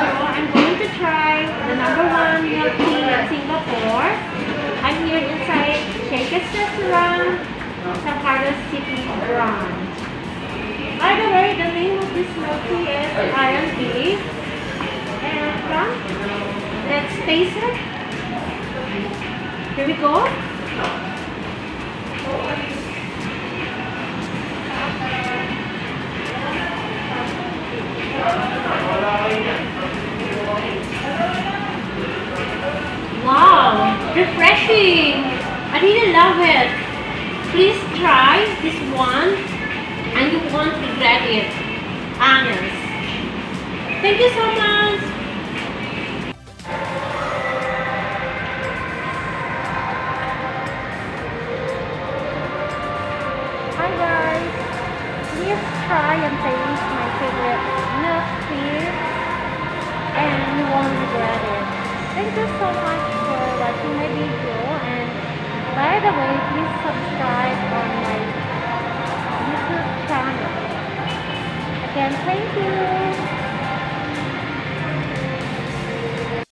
I'm going to try the number one milk tea in Singapore. I'm here inside Shakey's restaurant, San Carlos City branch. By the way, the name of this milk tea is Iron Tea. And let's taste it. Here we go. Wow, refreshing. I really love it. Please try this one and you won't regret it. Honest. Thank you so much. Hi guys. Please try and taste my favorite milk tea and you won't regret it. Thank you so much for watching my video, and by the way, please subscribe on my YouTube channel. Again, thank you.